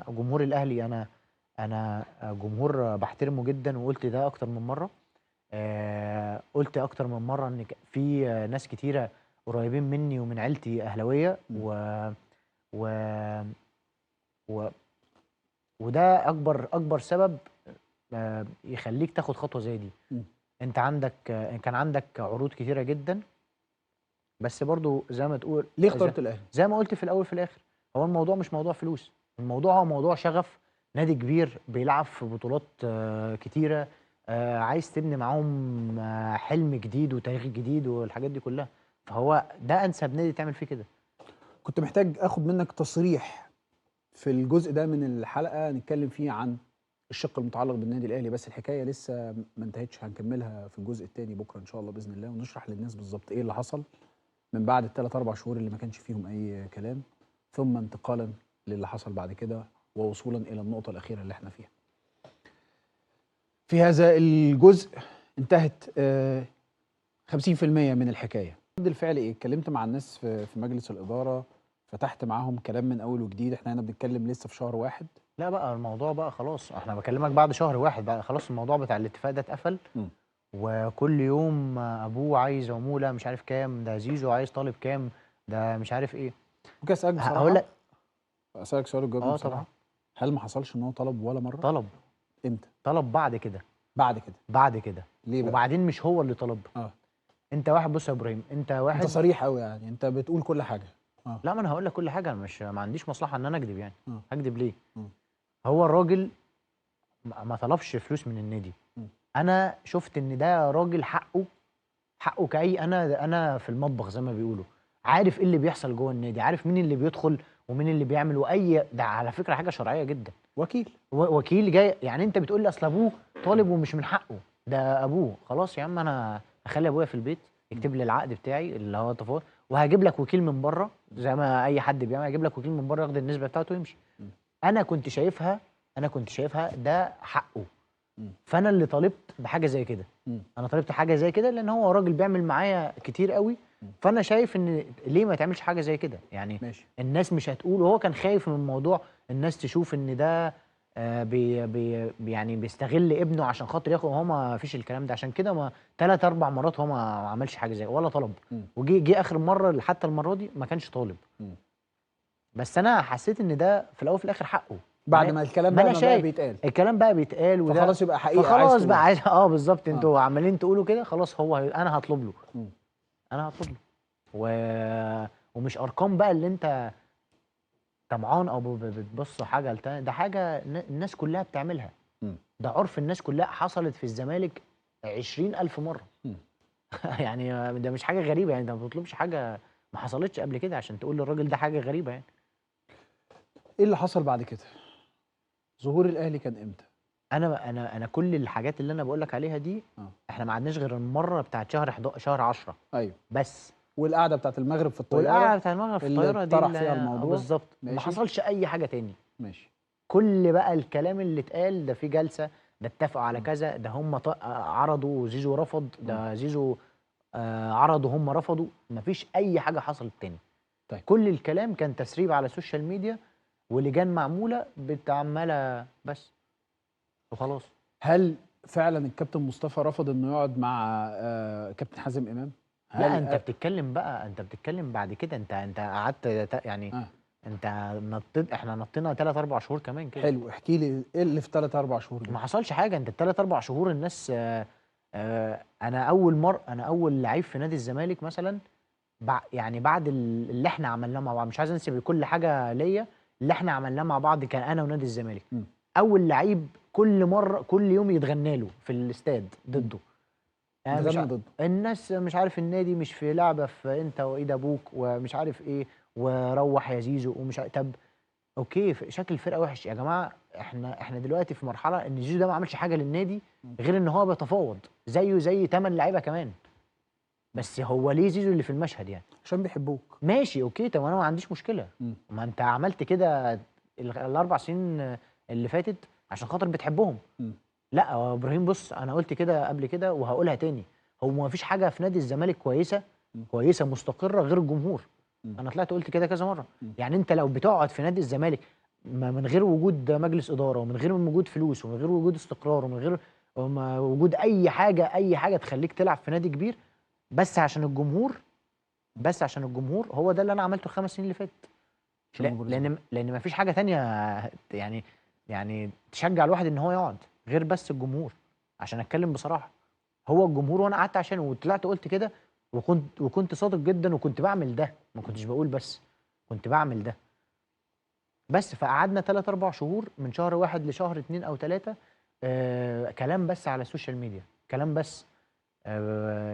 جمهور الاهلي انا جمهور بحترمه جدا، وقلت ده اكتر من مره. قلت اكتر من مره ان في ناس كتيره قريبين مني ومن عيلتي اهلاويه إمم. و... و... وده اكبر سبب يخليك تاخد خطوه زي دي. إمم. انت عندك كان عندك عروض كتيره جدا، بس برضو زي ما تقول ليه اخترت الأهلي؟ زي ما قلت في الاول في الاخر، هو الموضوع مش موضوع فلوس، الموضوع هو موضوع شغف. نادي كبير بيلعب في بطولات كتيره، عايز تبني معاهم حلم جديد وتاريخ جديد والحاجات دي كلها، فهو ده انسب نادي تعمل فيه كده. كنت محتاج آخد منك تصريح في الجزء ده من الحلقة نتكلم فيه عن الشق المتعلق بالنادي الأهلي، بس الحكاية لسه ما انتهتش، هنكملها في الجزء التاني بكرة إن شاء الله بإذن الله، ونشرح للناس بالضبط إيه اللي حصل من بعد ال3 4 شهور اللي ما كانش فيهم أي كلام، ثم انتقالا للي حصل بعد كده ووصولا إلى النقطة الأخيرة اللي احنا فيها. في هذا الجزء انتهت 50% من الحكاية. رد الفعل إيه؟ اتكلمت مع الناس في مجلس الإدارة، فتحت معاهم كلام من أول وجديد، احنا هنا بنتكلم لسه في شهر واحد. لا بقى الموضوع بقى خلاص، احنا بكلمك بعد شهر واحد بقى خلاص الموضوع بتاع الاتفاق ده اتقفل. م. وكل يوم ابوه عايز عموله مش عارف كام، ده زيزو عايز طالب كام، ده مش عارف ايه. ممكن أسألك هقول بصراحة؟ لك. أسألك سؤال وتجاوبني طبعا. بصراحة؟ هل ما حصلش إن هو طلب ولا مرة؟ طلب. إمتى؟ طلب بعد كده. بعد كده. بعد كده. ليه بقى؟ وبعدين مش هو اللي طلب. اه انت واحد، بص يا ابراهيم، انت أنت واحد. صريح أوي، يعني أنت بتقول كل حاجة. لا، ما انا هقول لك كل حاجه، انا مش ما عنديش مصلحه ان انا اكذب يعني. اه هكذب ليه؟ م. هو الراجل ما طلبش فلوس من النادي. م. انا شفت ان ده راجل حقه كأي، انا في المطبخ زي ما بيقولوا، عارف ايه اللي بيحصل جوه النادي، عارف مين اللي بيدخل ومين اللي بيعمل، ده على فكره حاجه شرعيه جدا. وكيل. وكيل جاي، يعني انت بتقول لي اصل ابوه طالب ومش من حقه، ده ابوه خلاص يا عم، انا هخلي ابويا في البيت يكتب لي العقد بتاعي اللي هو تفاوض، وهجيب لك وكيل من بره زي ما اي حد بيعمل، هجيب لك وكيل من بره ياخد النسبه بتاعته ويمشي. م. انا كنت شايفها ده حقه. م. فانا اللي طالبت بحاجه زي كده. م. انا طالبت حاجه زي كده لان هو راجل بيعمل معايا كتير قوي. فانا شايف ان ليه ما تعملش حاجه زي كده يعني. ماشي. الناس مش هتقول، وهو كان خايف من الموضوع، الناس تشوف ان ده يعني بيستغل ابنه عشان خاطر ياخد، هو ما فيش الكلام ده، عشان كده ما 3 4 مرات هو ما عملش حاجه زي ولا طلب. م. وجي اخر مره حتى المره دي ما كانش طالب. م. بس انا حسيت ان ده في الاول وفي الاخر حقه. بعد ما الكلام ما بقى انا ما بقى شايف بيتقال، الكلام بقى بيتقال، وده فخلاص يبقى حقيقة عايز فخلاص بقى تقولها. عايز بالظبط، انتوا عمالين تقولوا كده، خلاص انا هطلب له. م. انا هطلب له ومش ارقام بقى اللي انت طمعان او بتبص حاجه لتاني، ده حاجه الناس كلها بتعملها. م. ده عرف الناس كلها، حصلت في الزمالك 20,000 مره. م. يعني ده مش حاجه غريبه، يعني ده ما بتطلبش حاجه ما حصلتش قبل كده عشان تقول للراجل ده حاجه غريبه يعني. ايه اللي حصل بعد كده؟ ظهور الاهلي كان امتى؟ انا كل الحاجات اللي انا بقول لك عليها دي احنا ما قعدناش غير المره بتاعت شهر 11 شهر 10. ايوه. بس. والقعده بتاعت المغرب في الطياره، والقعده بتاعت المغرب في اللي الطياره دي اتطرح فيها الموضوع بالظبط، ما ماشي. حصلش اي حاجه تاني. ماشي. كل بقى الكلام اللي اتقال ده في جلسه، ده اتفقوا على كذا، ده هم عرضوا زيزو رفض، ده زيزو عرضوا هم رفضوا، مفيش اي حاجه حصلت تاني. طيب. كل الكلام كان تسريب على السوشيال ميديا ولجان معموله بتعملها بس وخلاص. هل فعلا الكابتن مصطفى رفض انه يقعد مع كابتن حازم امام؟ لا، انت بتتكلم بقى، انت بتتكلم بعد كده، انت قعدت يعني انت احنا نطينا 3 4 شهور كمان كده. حلو، احكي لي ايه اللي في 3 4 شهور دول؟ ما حصلش حاجه، انت ال3 4 شهور الناس انا اول لعيب في نادي الزمالك مثلا، يعني بعد اللي احنا عملناه مع بعض، مش عايز انسب كل حاجه ليا، اللي احنا عملناه مع بعض كان انا ونادي الزمالك. اول لعيب كل يوم يتغنى له في الاستاد ضده. اتغنى ضده الناس مش عارف النادي مش في لعبه، في انت وايد ابوك ومش عارف ايه، وروح يا زيزو ومش عارف. طب اوكي، شكل الفرقه وحش يا جماعه، احنا دلوقتي في مرحله ان زيزو ده ما عملش حاجه للنادي غير ان هو بيتفاوض زيه زي 8 لعيبه كمان. بس هو ليه زيزو اللي في المشهد يعني؟ عشان بيحبوك. ماشي اوكي، طب انا ما عنديش مشكله. ما انت عملت كده ال4 سنين اللي فاتت عشان خاطر بتحبهم. لا يا ابراهيم، بص، انا قلت كده قبل كده وهقولها تاني، هو ما فيش حاجه في نادي الزمالك كويسه مستقره غير الجمهور. انا طلعت قلت كده كذا مره. يعني انت لو بتقعد في نادي الزمالك من غير وجود مجلس اداره، ومن غير وجود فلوس، ومن غير وجود استقرار، ومن غير وجود اي حاجه تخليك تلعب في نادي كبير، بس عشان الجمهور. بس عشان الجمهور، هو ده اللي انا عملته ال5 سنين اللي فاتت. عشان جمهور الزمالك. لان ما فيش حاجه تانية يعني تشجع الواحد ان هو يقعد غير بس الجمهور. عشان اتكلم بصراحه، هو الجمهور، وانا قعدت عشانه وطلعت قلت كده، وكنت صادق جدا، وكنت بعمل ده، ما كنتش بقول بس، كنت بعمل ده. بس فقعدنا 3 4 شهور من شهر 1 لشهر 2 او 3، كلام بس على السوشيال ميديا، كلام بس.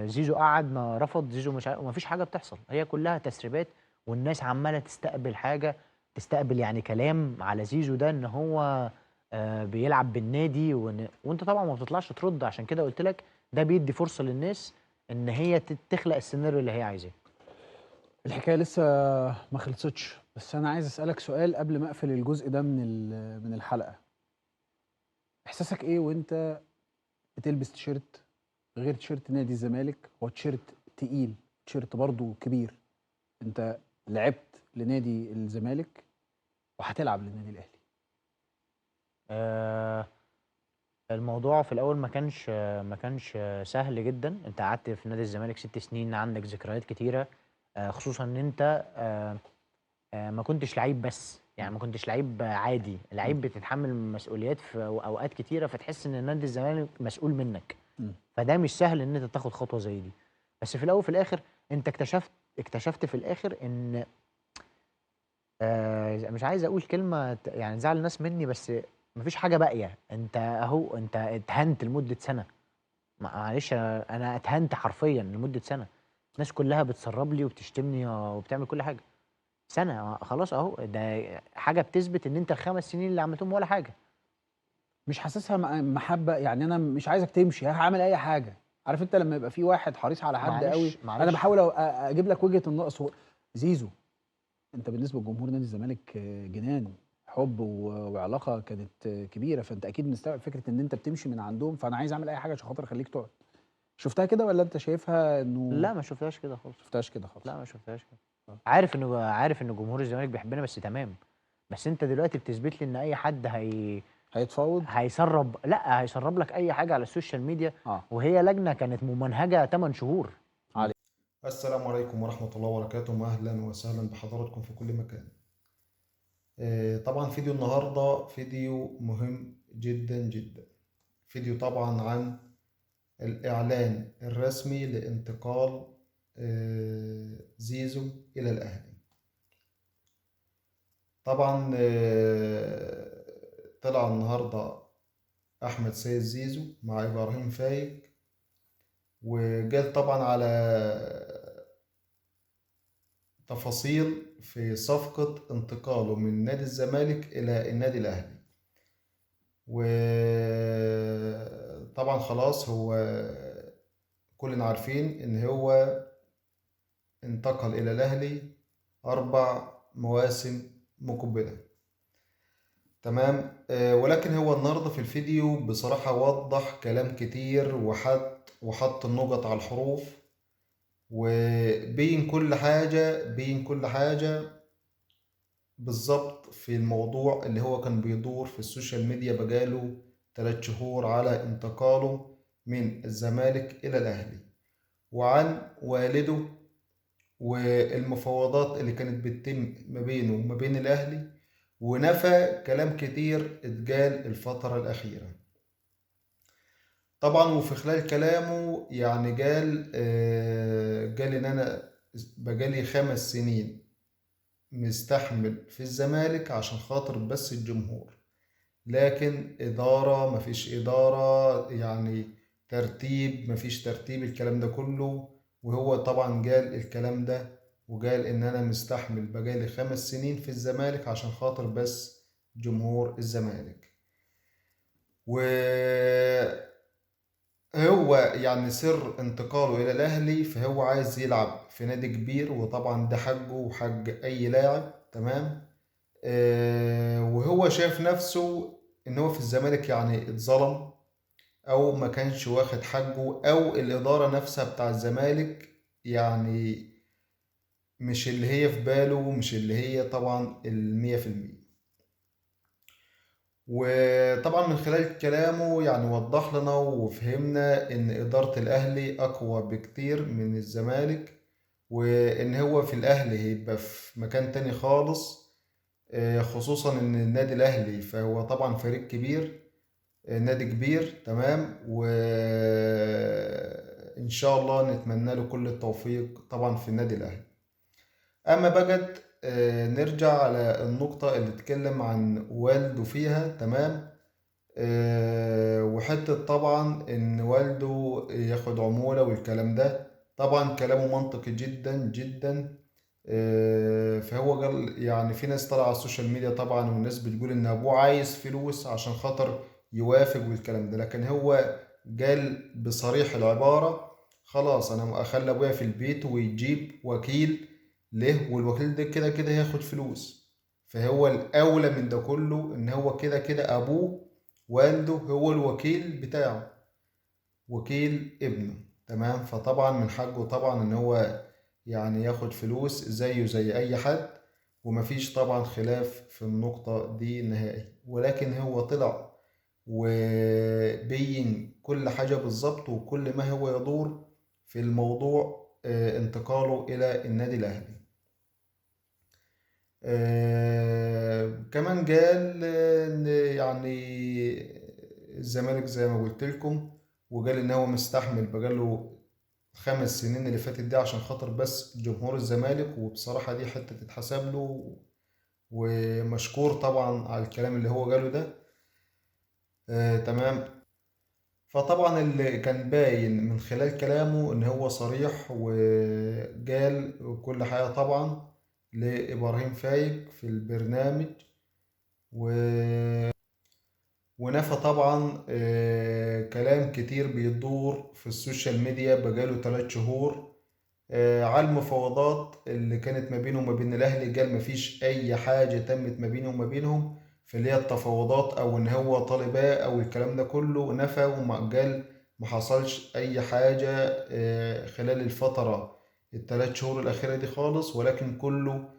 زيزو قعد، ما رفض زيزو، مش وما فيش حاجه بتحصل، هي كلها تسريبات. والناس عماله تستقبل حاجه، تستقبل يعني كلام على زيزو ده ان هو بيلعب بالنادي، وانت طبعا ما بتطلعش ترد. عشان كده قلت لك ده بيدي فرصه للناس ان هي تخلق السيناريو اللي هي عايزاه. الحكايه لسه ما خلصتش، بس انا عايز اسالك سؤال قبل ما اقفل الجزء ده من الحلقه. احساسك ايه وانت بتلبس تيشيرت غير تيشيرت نادي الزمالك؟ هو تيشيرت تقيل، تيشيرت برضه كبير. انت لعبت لنادي الزمالك وهتلعب للنادي الاهلي. آه، الموضوع في الاول ما كانش سهل جدا. انت قعدت في نادي الزمالك 6 سنين، عندك ذكريات كتيره، خصوصا ان انت ما كنتش لعيب بس، م. يعني ما كنتش لعيب عادي، م. لعيب بتتحمل مسؤوليات في اوقات كتيره، فتحس ان نادي الزمالك مسؤول منك. م. فده مش سهل ان انت تاخد خطوه زي دي. بس في الاول وفي الاخر انت اكتشفت في الاخر ان مش عايز اقول كلمه يعني تزعل الناس مني، بس مفيش حاجه باقيه. انت اهو، انت اتهنت لمده سنه. معلش، انا اتهنت حرفيا لمده سنه. الناس كلها بتسرب لي وبتشتمني وبتعمل كل حاجه. سنه خلاص اهو، ده حاجه بتثبت ان انت ال5 سنين اللي عملتهم ولا حاجه. مش حاسسها محبه؟ يعني انا مش عايزك تمشي، هعمل اي حاجه. عارف انت لما يبقى في واحد حريص على حد قوي؟ معلش انا معلش. بحاول اجيب لك وجهه النقص. زيزو، انت بالنسبه لجمهور نادي الزمالك جنان حب وعلاقه كانت كبيره، فانت اكيد مستوعب فكره ان انت بتمشي من عندهم، فانا عايز اعمل اي حاجه عشان خاطر اخليك تقعد. شفتها كده ولا انت شايفها انه؟ لا، ما شفتهاش كده خالص. شفتهاش كده خالص. لا، ما شفتهاش كده. عارف ان جمهور الزمالك بيحبنا، بس تمام. بس انت دلوقتي بتثبت لي ان اي حد هيتفاوض. هيسرب لك اي حاجه على السوشيال ميديا. اه. وهي لجنه كانت ممنهجه 8 شهور. علي. السلام عليكم ورحمة الله وبركاته، أهلا وسهلا بحضراتكم في كل مكان. طبعا فيديو النهاردة فيديو مهم جدا جدا. فيديو طبعا عن الإعلان الرسمي لانتقال زيزو إلى الأهلي. طبعا طلع النهاردة أحمد سيد زيزو مع إبراهيم فايق، وقال طبعا على تفاصيل في صفقة انتقاله من نادي الزمالك إلى النادي الأهلي. وطبعا خلاص هو كلنا عارفين إن هو انتقل إلى الأهلي 4 مواسم مقبلة. تمام. ولكن هو النهاردة في الفيديو بصراحة وضح كلام كتير، وحط النقط على الحروف، وبين كل حاجة بالظبط في الموضوع اللي هو كان بيدور في السوشيال ميديا بقاله 3 شهور على انتقاله من الزمالك إلى الأهلي، وعن والده، والمفاوضات اللي كانت بتتم ما بينه وما بين الأهلي، ونفى كلام كتير اتقال الفترة الأخيرة. طبعا وفي خلال كلامه يعني قال إن أنا بقالي 5 سنين مستحمل في الزمالك عشان خاطر بس الجمهور، لكن إدارة مفيش إدارة، يعني ترتيب مفيش ترتيب، الكلام ده كله. وهو طبعا قال الكلام ده، وقال إن أنا مستحمل بقالي 5 سنين في الزمالك عشان خاطر بس جمهور الزمالك. وهو يعني سر انتقاله إلى الأهلي، فهو عايز يلعب في نادي كبير، وطبعا ده حقه وحق أي لاعب. تمام. وهو شايف نفسه ان هو في الزمالك يعني اتظلم، او ما كانش واخد حقه، او الادارة نفسها بتاع الزمالك يعني مش اللي هي في باله، مش اللي هي طبعا 100%. وطبعا من خلال كلامه يعني وضح لنا وفهمنا ان إدارة الأهلي أقوى بكتير من الزمالك، وان هو في الأهلي هيبقى في مكان تاني خالص. خصوصا ان النادي الأهلي فهو طبعا فريق كبير، نادي كبير تمام، وإن شاء الله نتمنى له كل التوفيق طبعا في النادي الأهلي. أما بقى نرجع على النقطة اللي اتكلم عن والده فيها تمام. وحتة طبعا إن والده ياخد عمولة والكلام ده، طبعا كلامه منطقي جدا جدا. فهو قال يعني في ناس طالعة على السوشيال ميديا طبعا والناس بتقول إن أبوه عايز فلوس عشان خاطر يوافق والكلام ده، لكن هو قال بصريح العبارة خلاص أنا أخلي أبويا في البيت ويجيب وكيل له، والوكيل ده كده كده هياخد فلوس. فهو الأولى من ده كله إن هو كده كده أبوه والده هو الوكيل بتاعه، وكيل ابنه تمام. فطبعا من حقه طبعا ان هو يعني ياخد فلوس زيه زي اي حد، ومفيش طبعا خلاف في النقطة دي نهائي. ولكن هو طلع وبين كل حاجة بالظبط وكل ما هو يدور في الموضوع انتقاله إلى النادي الأهلي. كمان قال إن يعني الزمالك زي ما قلت لكم، وقال إن هو مستحمل بقاله 5 سنين اللي فاتت دي عشان خاطر بس جمهور الزمالك، وبصراحة دي حتة تتحسب له، ومشكور طبعا على الكلام اللي هو قاله ده. تمام. فطبعا اللي كان باين من خلال كلامه ان هو صريح وقال كل حاجة طبعا لإبراهيم فايق في البرنامج، و... ونفى طبعا كلام كتير بيدور في السوشيال ميديا بقاله 3 شهور على المفاوضات اللي كانت ما بينه وما بين الأهلي. قال مفيش أي حاجة تمت ما بينه وما بينهم في اللي هي التفاوضات أو إن هو طالباه أو الكلام ده كله، نفى وما قال ما حصلش أي حاجة خلال الفترة ال3 شهور الأخيرة دي خالص، ولكن كله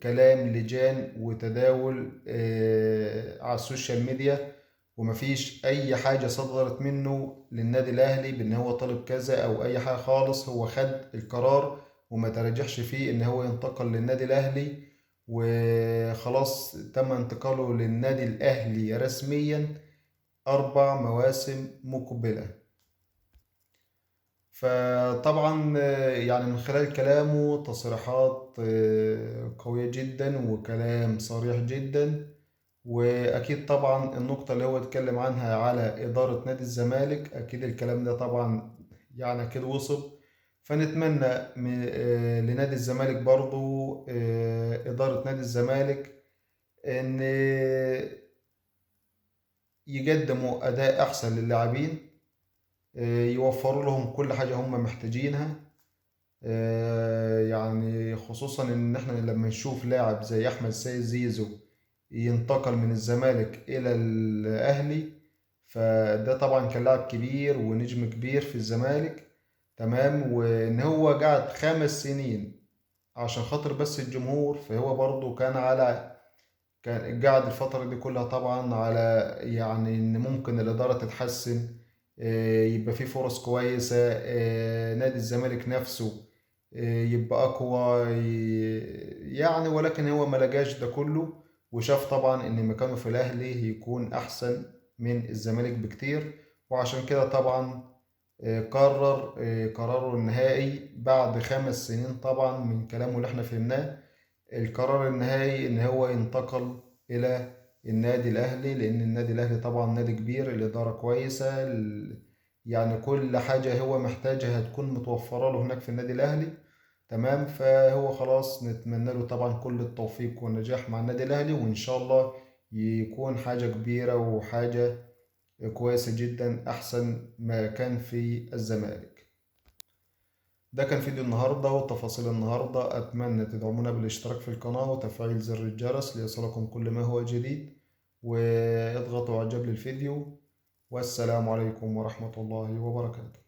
كلام لجان وتداول على السوشيال ميديا، ومفيش اي حاجة صدرت منه للنادي الاهلي بان هو طالب كذا او اي حاجة خالص. هو خد القرار وما ترجحش فيه ان هو ينتقل للنادي الاهلي، وخلاص تم انتقاله للنادي الاهلي رسميا 4 مواسم مقبلة. فطبعا يعني من خلال كلامه تصريحات قوية جدا وكلام صريح جدا. واكيد طبعا النقطة اللي هو اتكلم عنها على ادارة نادي الزمالك اكيد الكلام ده طبعا يعني اكيد وصل. فنتمنى لنادي الزمالك برضو ادارة نادي الزمالك ان يقدموا اداء احسن للاعبين، يوفروا لهم كل حاجة هم محتاجينها. يعني خصوصا ان احنا لما نشوف لاعب زي احمد سيد زيزو ينتقل من الزمالك الى الاهلي، فده طبعا كان لاعب كبير ونجم كبير في الزمالك تمام، وان هو قعد 5 سنين عشان خاطر بس الجمهور. فهو برضو كان قاعد الفترة دي كلها طبعا على يعني ان ممكن الادارة تتحسن، يبقى في فرص كويسة، نادي الزمالك نفسه يبقى أقوى يعني. ولكن هو ما لقاش ده كله، وشاف طبعا إن مكانه في الأهلي هيكون أحسن من الزمالك بكتير. وعشان كده طبعا قرر قراره النهائي بعد 5 سنين طبعا من كلامه اللي احنا فهمناه. القرار النهائي إن هو ينتقل إلى النادي الأهلي، لأن النادي الأهلي طبعا نادي كبير، الإدارة كويسة، يعني كل حاجة هو محتاجها هتكون متوفرة له هناك في النادي الأهلي تمام. فهو خلاص نتمنى له طبعا كل التوفيق والنجاح مع النادي الأهلي، وإن شاء الله يكون حاجة كبيرة وحاجة كويسة جدا أحسن ما كان في الزمالك. ده كان فيديو النهاردة وتفاصيل النهاردة. أتمنى تدعمونا بالاشتراك في القناة وتفعيل زر الجرس ليصلكم كل ما هو جديد، واضغطوا إعجاب للفيديو. والسلام عليكم ورحمة الله وبركاته.